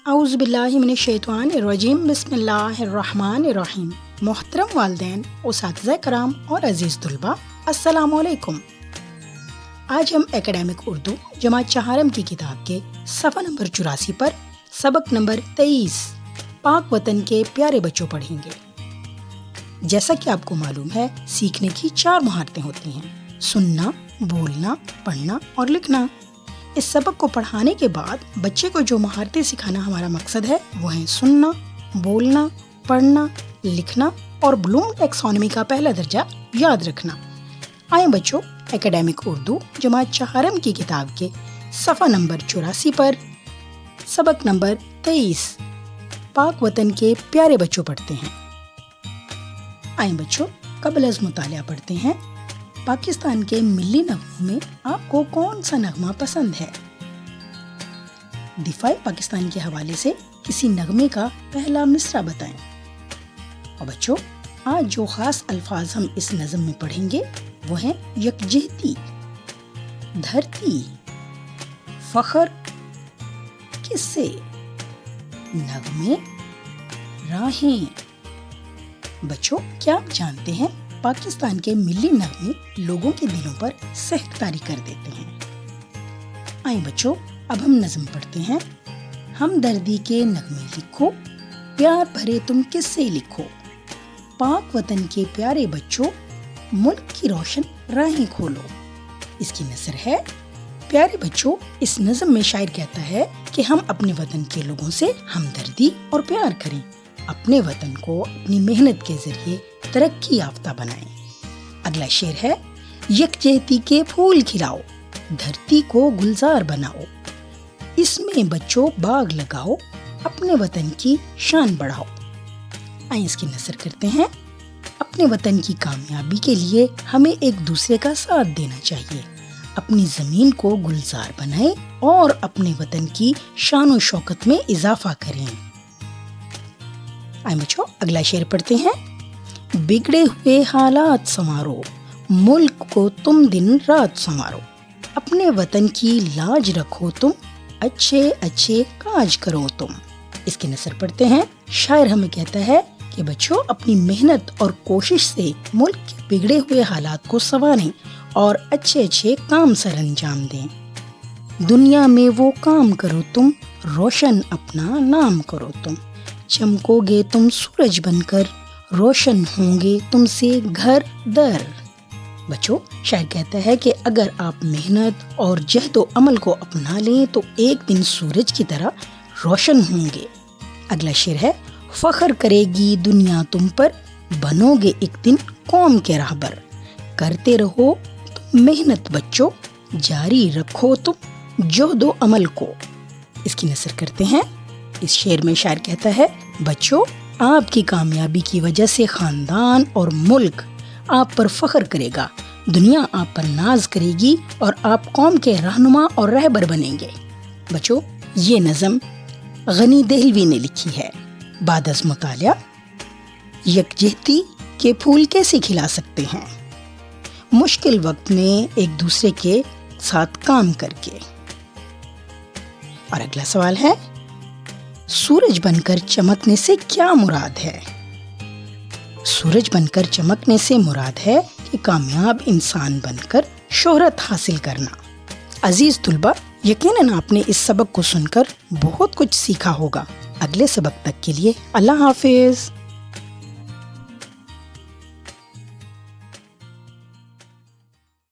اعوذ باللہ من الشیطان الرجیم بسم اللہ الرحمن الرحیم۔ محترم والدین، اساتذہ کرام اور عزیز طلباء، السلام علیکم۔ آج ہم اکیڈمک اردو جماعت چہارم کی کتاب کے صفحہ نمبر 84 پر سبق نمبر 23 پاک وطن کے پیارے بچوں پڑھیں گے۔ جیسا کہ آپ کو معلوم ہے، سیکھنے کی 4 مہارتیں ہوتی ہیں: سننا، بولنا، پڑھنا اور لکھنا۔ اس سبق کو پڑھانے کے بعد بچے کو جو مہارتیں سکھانا ہمارا مقصد ہے وہ ہیں سننا، بولنا، پڑھنا، لکھنا اور بلوم ٹیکسانومی کا پہلا درجہ یاد رکھنا۔ آئیں بچوں، اکیڈمک اردو جماعت چہارم کی کتاب کے صفحہ نمبر 84 پر سبق نمبر 23 پاک وطن کے پیارے بچوں پڑھتے ہیں۔ آئیں بچوں، قبل از مطالعہ پڑھتے ہیں۔ پاکستان کے ملی نغموں میں آپ کو کون سا نغمہ پسند ہے؟ دفاع پاکستان کے حوالے سے کسی نغمے کا پہلا مصرع بتائیں۔ اور بچوں، آج جو خاص الفاظ ہم اس نظم میں پڑھیں گے وہ ہیں یکجہتی، دھرتی، فخر، قصے، نغمے، راہیں۔ بچوں، کیا آپ جانتے ہیں پاکستان کے ملی نغمے لوگوں کے دلوں پر سحر طاری کر دیتے ہیں؟ آئیں بچوں، اب ہم نظم پڑھتے ہیں۔ ہمدردی کے نغمے لکھو، پیار بھرے تم قصے لکھو، پاک وطن کے پیارے بچوں، ملک کی روشن راہیں کھولو۔ اس کی نثر ہے: پیارے بچوں، اس نظم میں شاعر کہتا ہے کہ ہم اپنے وطن کے لوگوں سے ہمدردی اور پیار کریں، اپنے وطن کو اپنی محنت کے ذریعے ترقی یافتہ بنائیں۔ اگلا شعر ہے: یکجہتی کے پھول کھلاؤ، دھرتی کو گلزار بناؤ، اس میں بچوں باغ لگاؤ، اپنے وطن کی شان بڑھاؤ۔ آئیں اس کی نثر کرتے ہیں۔ اپنے وطن کی کامیابی کے لیے ہمیں ایک دوسرے کا ساتھ دینا چاہیے، اپنی زمین کو گلزار بنائیں اور اپنے وطن کی شان و شوکت میں اضافہ کریں۔ آئیں بچوں، اگلا شعر پڑھتے ہیں۔ بگڑے ہوئے حالات سنوارو، ملک کو تم دن رات سنوارو، اپنے وطن کی لاج رکھو تم، اچھے اچھے کاج کرو تم۔ اس کی نثر پڑھتے ہیں۔ شاعر ہمیں کہتا ہے کہ بچوں اپنی محنت اور کوشش سے ملک کے بگڑے ہوئے حالات کو سنواریں اور اچھے اچھے کام سر انجام دیں۔ دنیا میں وہ کام کرو تم، روشن اپنا نام کرو تم، چمکو گے تم سورج بن کر، روشن ہوں گے تم سے گھر در۔ بچوں، شاعر کہتا ہے کہ اگر آپ محنت اور جہد و عمل کو اپنا لیں تو ایک دن سورج کی طرح روشن ہوں گے۔ اگلا شعر ہے: فخر کرے گی دنیا تم پر، بنو گے ایک دن قوم کے راہبر، کرتے رہو تم محنت بچوں، جاری رکھو تم جہد و عمل کو۔ اس کی نثر کرتے ہیں۔ اس شعر میں شاعر کہتا ہے: بچوں، آپ کی کامیابی کی وجہ سے خاندان اور ملک آپ پر فخر کرے گا، دنیا آپ پر ناز کرے گی اور آپ قوم کے رہنما اور رہبر بنیں گے۔ بچوں، یہ نظم غنی دہلوی نے لکھی ہے۔ بعد از مطالعہ: یکجہتی کے پھول کیسے کھلا سکتے ہیں؟ مشکل وقت میں ایک دوسرے کے ساتھ کام کر کے۔ اور اگلا سوال ہے: سورج بن کر چمکنے سے کیا مراد ہے؟ سورج بن کر چمکنے سے مراد ہے کہ کامیاب انسان بن کر شہرت حاصل کرنا۔ عزیز طلباء، یقیناً آپ نے اس سبق کو سن کر بہت کچھ سیکھا ہوگا۔ اگلے سبق تک کے لیے اللہ حافظ۔